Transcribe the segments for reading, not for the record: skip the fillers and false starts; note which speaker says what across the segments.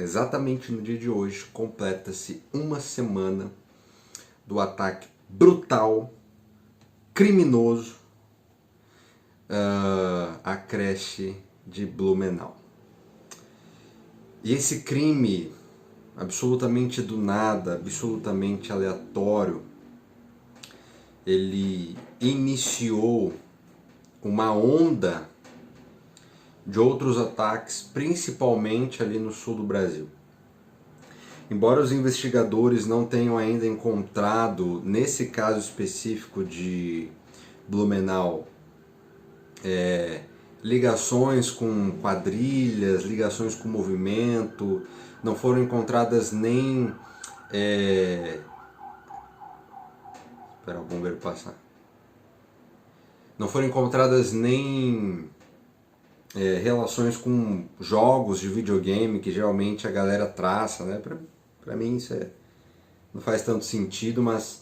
Speaker 1: Exatamente no dia de hoje, completa-se uma semana do ataque brutal, criminoso, à creche de Blumenau. E esse crime, absolutamente do nada, absolutamente aleatório, ele iniciou uma onda de outros ataques, principalmente ali no sul do Brasil. Embora os investigadores não tenham ainda encontrado, nesse caso específico de Blumenau, ligações com quadrilhas, ligações com movimento, não foram encontradas nem... Espera o bombeiro passar. Não foram encontradas nem relações com jogos de videogame que geralmente a galera traça, né? Pra mim isso não faz tanto sentido, mas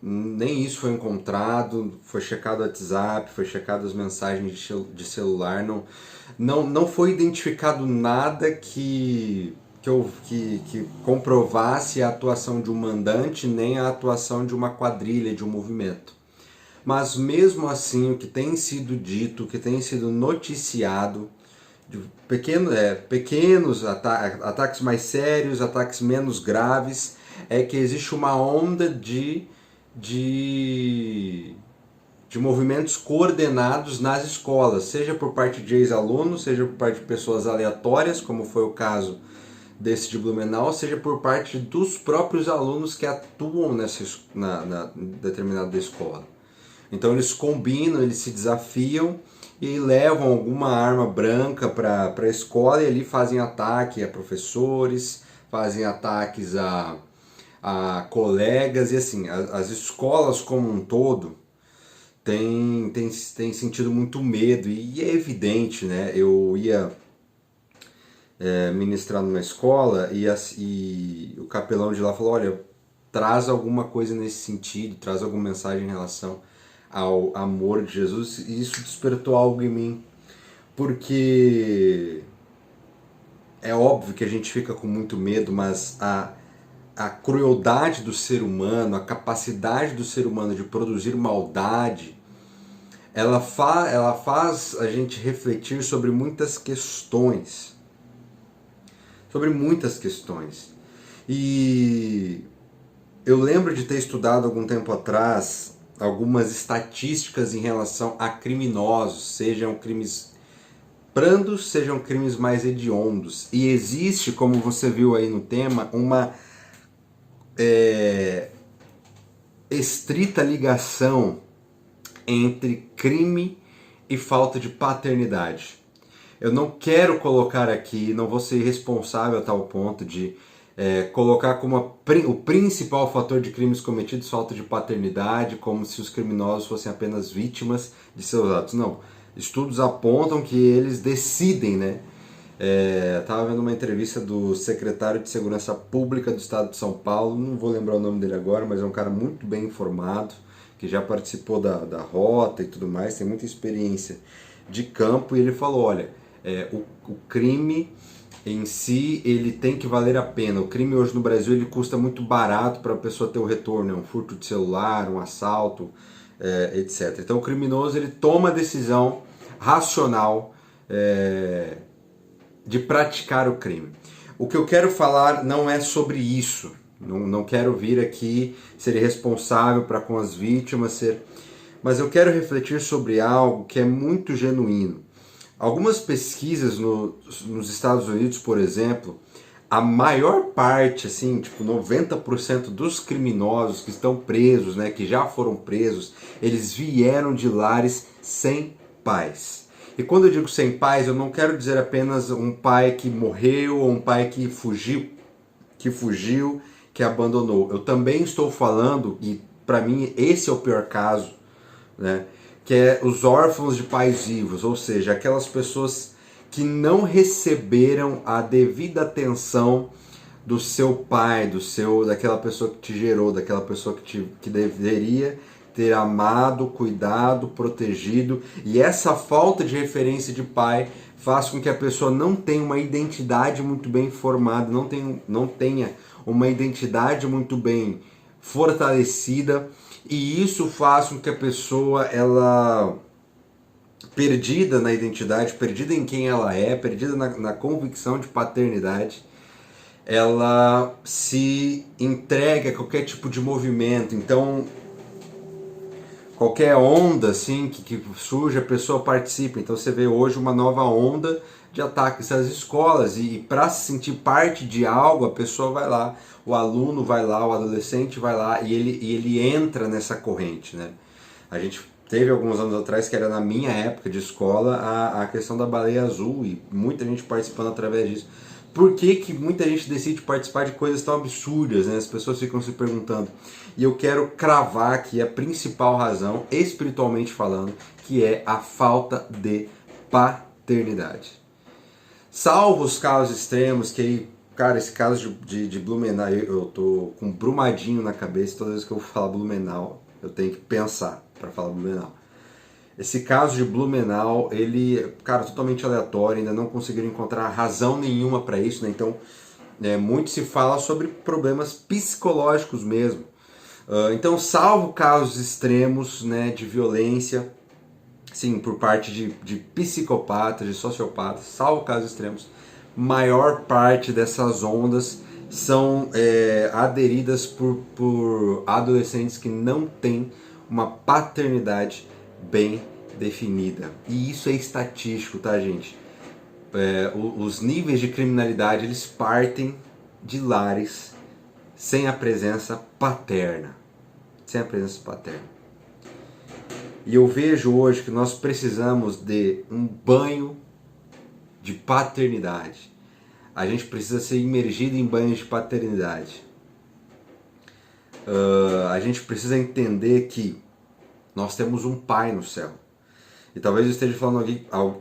Speaker 1: nem isso foi encontrado. Foi checado o WhatsApp, foi checado as mensagens de celular, não foi identificado nada que comprovasse a atuação de um mandante, nem a atuação de uma quadrilha, de um movimento. Mas mesmo assim, o que tem sido dito, o que tem sido noticiado, de pequenos ataques mais sérios, ataques menos graves, é que existe uma onda de movimentos coordenados nas escolas, seja por parte de ex-alunos, seja por parte de pessoas aleatórias, como foi o caso desse de Blumenau, seja por parte dos próprios alunos que atuam na determinada escola. Então eles combinam, eles se desafiam e levam alguma arma branca para a escola e ali fazem ataque a professores, fazem ataques a colegas e assim, as escolas como um todo têm sentido muito medo e é evidente, né? Eu ia ministrar numa escola e o capelão de lá falou, olha, traz alguma coisa nesse sentido, traz alguma mensagem em relação ao amor de Jesus, e isso despertou algo em mim, porque é óbvio que a gente fica com muito medo, mas a crueldade do ser humano, a capacidade do ser humano de produzir maldade, ela faz a gente refletir sobre muitas questões. E eu lembro de ter estudado algum tempo atrás algumas estatísticas em relação a criminosos, sejam crimes brandos, sejam crimes mais hediondos. E existe, como você viu aí no tema, uma estrita ligação entre crime e falta de paternidade. Eu não quero colocar aqui, não vou ser irresponsável a tal ponto de colocar como o principal fator de crimes cometidos falta de paternidade, como se os criminosos fossem apenas vítimas de seus atos. Não, estudos apontam que eles decidem, né? Estava vendo uma entrevista do secretário de Segurança Pública do Estado de São Paulo, não vou lembrar o nome dele agora, mas é um cara muito bem informado, que já participou da rota e tudo mais, tem muita experiência de campo, e ele falou, olha, o crime em si, ele tem que valer a pena. O crime hoje no Brasil, ele custa muito barato para a pessoa ter o retorno, um furto de celular, um assalto, etc. Então o criminoso, ele toma a decisão racional de praticar o crime. O que eu quero falar não é sobre isso, não quero vir aqui ser responsável para com as vítimas, mas eu quero refletir sobre algo que é muito genuíno. Algumas pesquisas nos Estados Unidos, por exemplo, a maior parte, assim, tipo 90% dos criminosos que estão presos, né, que já foram presos, eles vieram de lares sem pais. E quando eu digo sem pais, eu não quero dizer apenas um pai que morreu ou um pai que fugiu, que abandonou. Eu também estou falando, e para mim esse é o pior caso, né, que é os órfãos de pais vivos, ou seja, aquelas pessoas que não receberam a devida atenção do seu pai, daquela pessoa que te gerou, daquela pessoa que deveria ter amado, cuidado, protegido, e essa falta de referência de pai faz com que a pessoa não tenha uma identidade muito bem formada, não tenha uma identidade muito bem fortalecida, e isso faz com que a pessoa, ela perdida na identidade, perdida em quem ela é, perdida na convicção de paternidade, ela se entrega a qualquer tipo de movimento. Então, qualquer onda assim que surge, a pessoa participa. Então você vê hoje uma nova onda de ataques às escolas, e para se sentir parte de algo, a pessoa vai lá, o aluno vai lá, o adolescente vai lá, e ele entra nessa corrente, né? A gente teve alguns anos atrás, que era na minha época de escola, a questão da baleia azul, e muita gente participando através disso. Por que que muita gente decide participar de coisas tão absurdas, né? As pessoas ficam se perguntando. E eu quero cravar aqui a principal razão, espiritualmente falando, que é a falta de paternidade. Salvo os casos extremos, que aí, cara, esse caso de Blumenau, eu tô com Brumadinho na cabeça, toda vez que eu vou falar Blumenau, eu tenho que pensar para falar Blumenau. Esse caso de Blumenau, ele, cara, totalmente aleatório, ainda não conseguiram encontrar razão nenhuma para isso, né? Então, muito se fala sobre problemas psicológicos mesmo. Então, salvo casos extremos, né, de violência, sim, por parte de psicopatas, de sociopatas, salvo casos extremos, maior parte dessas ondas são aderidas por adolescentes que não têm uma paternidade bem definida. E isso é estatístico, tá, gente? Os níveis de criminalidade, eles partem de lares sem a presença paterna. Sem a presença paterna. E eu vejo hoje que nós precisamos de um banho de paternidade. A gente precisa ser imergido em banhos de paternidade. A gente precisa entender que nós temos um pai no céu. E talvez eu esteja falando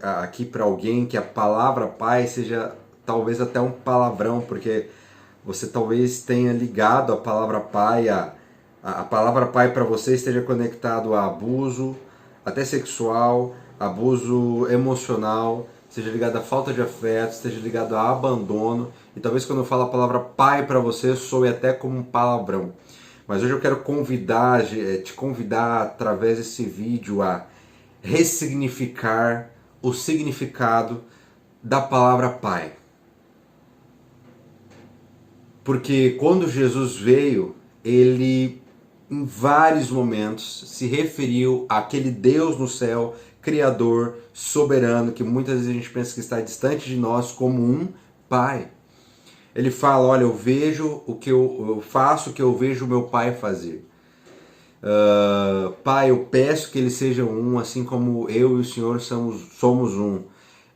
Speaker 1: aqui para alguém que a palavra pai seja talvez até um palavrão, porque você talvez tenha ligado a palavra pai, a palavra pai para você esteja conectado a abuso, até sexual, abuso emocional, seja ligado à falta de afeto, esteja ligado a abandono, e talvez quando eu falo a palavra pai para você soe até como um palavrão. Mas hoje eu quero te convidar através desse vídeo a ressignificar o significado da palavra pai. Porque quando Jesus veio, ele em vários momentos se referiu àquele Deus no céu, criador, soberano, que muitas vezes a gente pensa que está distante de nós, como um pai. Ele fala, olha, eu faço o que eu vejo o meu pai fazer. Pai, eu peço que eles sejam um, assim como eu e o Senhor somos um.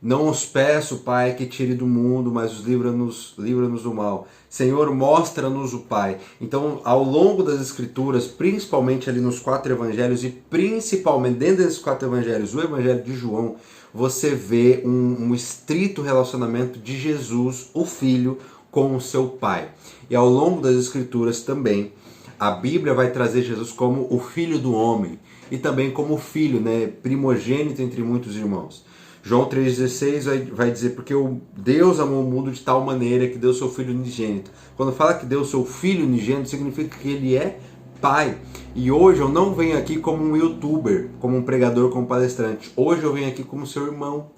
Speaker 1: Não os peço, Pai, que tire do mundo, mas os livra-nos do mal. Senhor, mostra-nos o Pai. Então, ao longo das Escrituras, principalmente ali nos 4 evangelhos, e principalmente dentro desses 4 evangelhos, o evangelho de João, você vê um estrito relacionamento de Jesus, o Filho, com o seu Pai. E ao longo das Escrituras também, a Bíblia vai trazer Jesus como o Filho do Homem, e também como filho, né, primogênito entre muitos irmãos. João 3,16 vai dizer, porque Deus amou o mundo de tal maneira que deu seu Filho unigênito. Quando fala que deu seu Filho unigênito, significa que ele é Pai. E hoje eu não venho aqui como um youtuber, como um pregador, como um palestrante. Hoje eu venho aqui como seu irmão.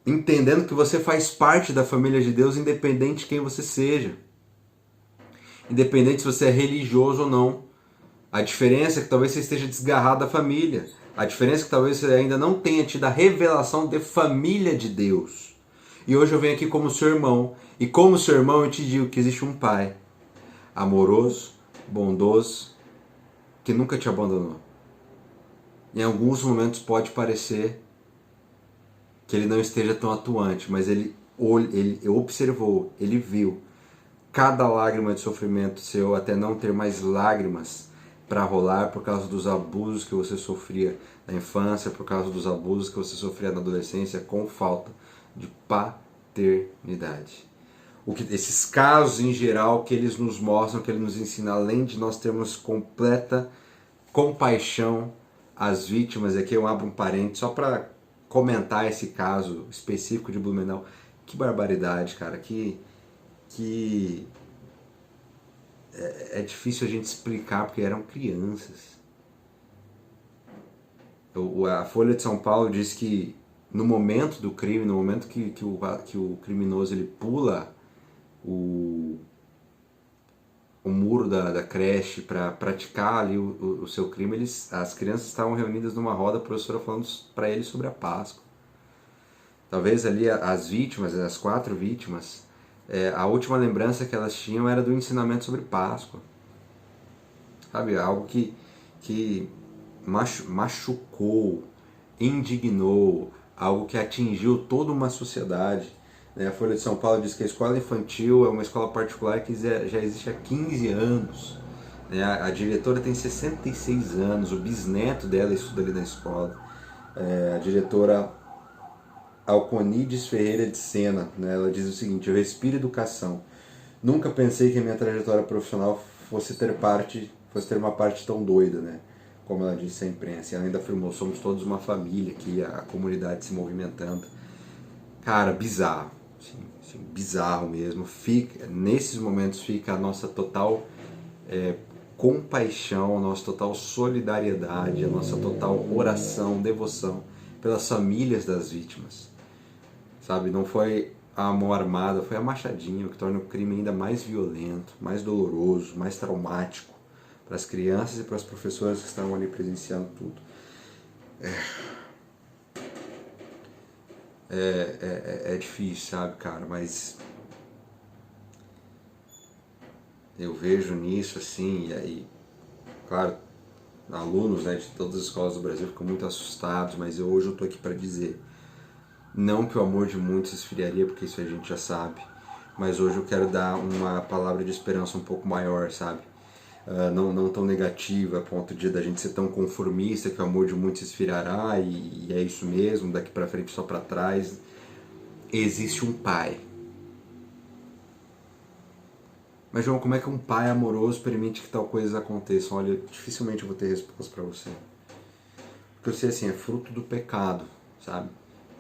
Speaker 1: Entendendo que você faz parte da família de Deus, independente de quem você seja. Independente se você é religioso ou não. A diferença é que talvez você esteja desgarrado da família. A diferença é que talvez você ainda não tenha tido a revelação de família de Deus. E hoje eu venho aqui como seu irmão. E como seu irmão eu te digo que existe um pai amoroso, bondoso, que nunca te abandonou. Em alguns momentos pode parecer que ele não esteja tão atuante, mas ele observou, ele viu cada lágrima de sofrimento seu até não ter mais lágrimas para rolar por causa dos abusos que você sofria na infância, por causa dos abusos que você sofria na adolescência com falta de paternidade. esses casos em geral que eles nos mostram, que ele nos ensina, além de nós termos completa compaixão às vítimas. Aqui eu abro um parênteses só para comentar esse caso específico de Blumenau. Que barbaridade, cara, que é difícil a gente explicar porque eram crianças. A Folha de São Paulo diz que no momento do crime, no momento que o criminoso ele pula o muro da creche para praticar ali o seu crime, as crianças estavam reunidas numa roda, a professora falando para eles sobre a Páscoa. Talvez ali as vítimas, as 4 vítimas, a última lembrança que elas tinham era do ensinamento sobre Páscoa. Sabe, algo que machucou, indignou, algo que atingiu toda uma sociedade. A Folha de São Paulo diz que a escola infantil é uma escola particular que já existe há 15 anos. A diretora tem 66 anos, o bisneto dela estuda ali na escola. A diretora Alconides Ferreira de Sena, ela diz o seguinte: eu respiro educação. Nunca pensei que a minha trajetória profissional fosse ter uma parte tão doida, como ela disse à imprensa. E ela ainda afirmou: somos todos uma família aqui, a comunidade se movimentando. Cara, bizarro, assim, bizarro mesmo. Nesses momentos fica a nossa total compaixão, a nossa total solidariedade, a nossa total oração, devoção pelas famílias das vítimas. Sabe, não foi a mão armada, foi a machadinha, o que torna o crime ainda mais violento, mais doloroso, mais traumático para as crianças e para as professoras que estavam ali presenciando tudo. É difícil, sabe, cara, mas eu vejo nisso assim, e aí, claro, alunos de todas as escolas do Brasil ficam muito assustados, mas hoje eu tô aqui para dizer, não que o amor de muitos esfriaria, porque isso a gente já sabe, mas hoje eu quero dar uma palavra de esperança um pouco maior, sabe? Não tão negativa a ponto da gente ser tão conformista que o amor de muitos esfriará e é isso mesmo, daqui para frente só para trás. Existe um pai. Mas João, como é que um pai amoroso permite que tal coisas aconteçam? Olha, dificilmente eu vou ter resposta para você. Porque eu sei assim, é fruto do pecado, sabe?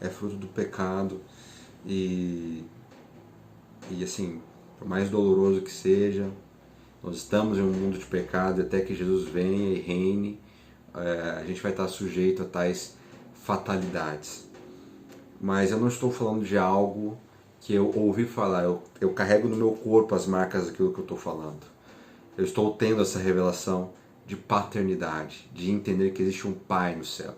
Speaker 1: É fruto do pecado e assim, por mais doloroso que seja, nós estamos em um mundo de pecado, até que Jesus venha e reine, a gente vai estar sujeito a tais fatalidades. Mas eu não estou falando de algo que eu ouvi falar, eu carrego no meu corpo as marcas daquilo que eu estou falando. Eu estou tendo essa revelação de paternidade, de entender que existe um pai no céu,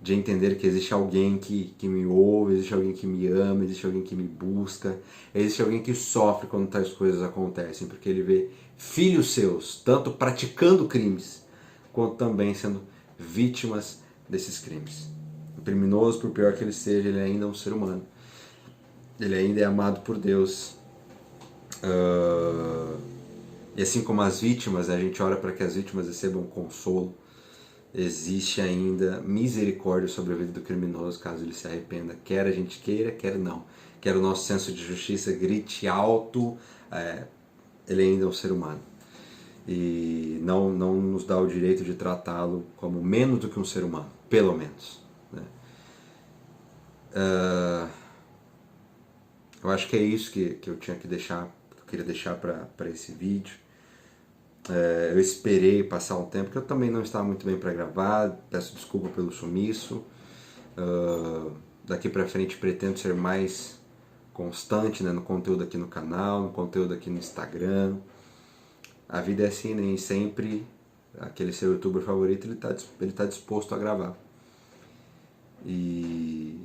Speaker 1: de entender que existe alguém que me ouve, existe alguém que me ama, existe alguém que me busca, existe alguém que sofre quando tais coisas acontecem, porque ele vê filhos seus, tanto praticando crimes, quanto também sendo vítimas desses crimes. O criminoso, por pior que ele seja, ele ainda é um ser humano. Ele ainda é amado por Deus. E assim como as vítimas, a gente ora para que as vítimas recebam consolo, existe ainda misericórdia sobre a vida do criminoso, caso ele se arrependa, quer a gente queira, quer não. Quer o nosso senso de justiça grite alto, ele ainda é um ser humano. E não nos dá o direito de tratá-lo como menos do que um ser humano, pelo menos. Eu acho que é isso que eu tinha que deixar, que eu queria deixar para esse vídeo. Eu esperei passar um tempo, que eu também não estava muito bem para gravar, peço desculpa pelo sumiço. Daqui para frente pretendo ser mais constante, no conteúdo aqui no canal, no conteúdo aqui no Instagram. A vida é assim, nem sempre aquele seu youtuber favorito ele tá disposto a gravar. E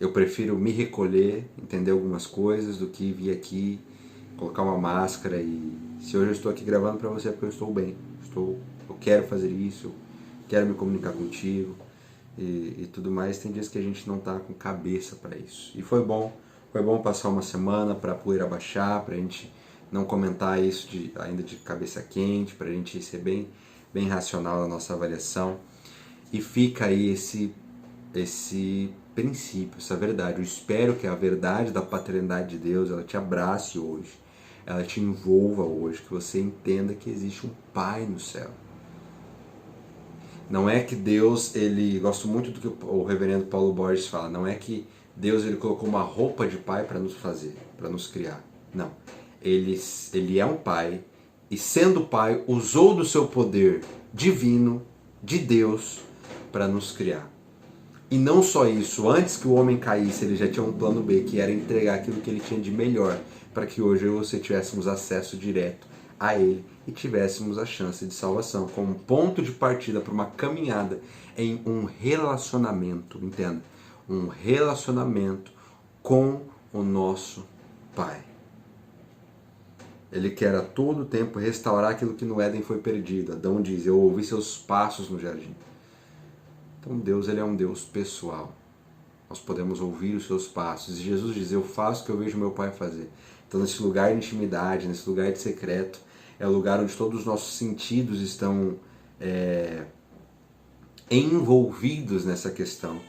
Speaker 1: eu prefiro me recolher, entender algumas coisas, do que vir aqui, colocar uma máscara. E se hoje eu estou aqui gravando para você é porque eu estou bem, eu quero fazer isso, eu quero me comunicar contigo e tudo mais. Tem dias que a gente não tá com cabeça para isso. E foi bom passar uma semana para poeira baixar, pra gente não comentar isso ainda de cabeça quente, pra gente ser bem racional na nossa avaliação. E fica aí esse princípio, essa verdade. Eu espero que a verdade da paternidade de Deus, ela te abrace hoje, ela te envolva hoje, que você entenda que existe um Pai no céu. Não é que Deus, gosto muito do que o reverendo Paulo Borges fala, não é que Deus ele colocou uma roupa de pai para nos fazer, para nos criar. Não. Ele é um pai e, sendo pai, usou do seu poder divino, de Deus, para nos criar. E não só isso, antes que o homem caísse, ele já tinha um plano B, que era entregar aquilo que ele tinha de melhor, para que hoje eu e você tivéssemos acesso direto a ele e tivéssemos a chance de salvação, como ponto de partida para uma caminhada em um relacionamento, entenda? Um relacionamento com o nosso Pai. Ele quer a todo tempo restaurar aquilo que no Éden foi perdido. Adão diz, eu ouvi seus passos no jardim. Então Deus, ele é um Deus pessoal. Nós podemos ouvir os seus passos. E Jesus diz, eu faço o que eu vejo meu Pai fazer. Então nesse lugar de intimidade, nesse lugar de secreto, é o lugar onde todos os nossos sentidos estão envolvidos nessa questão.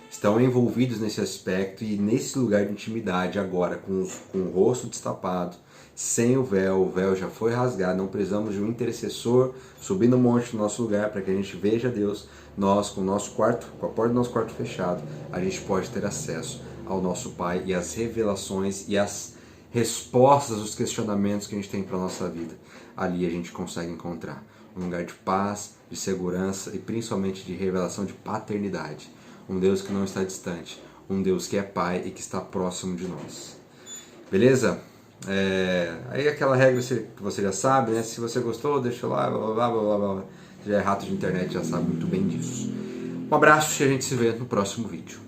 Speaker 1: Estão envolvidos nesse aspecto e nesse lugar de intimidade agora, com o rosto destapado, sem o véu já foi rasgado, não precisamos de um intercessor subir no monte no nosso lugar para que a gente veja Deus. Nós, com o nosso quarto, com a porta do nosso quarto fechado, a gente pode ter acesso ao nosso Pai e às revelações e às respostas aos questionamentos que a gente tem para a nossa vida. Ali a gente consegue encontrar um lugar de paz, de segurança e principalmente de revelação de paternidade. Um Deus que não está distante, um Deus que é Pai e que está próximo de nós. Beleza? Aí aquela regra que você já sabe, né? Se você gostou, deixa lá, blá blá blá blá blá. Já é rato de internet, já sabe muito bem disso. Um abraço e a gente se vê no próximo vídeo.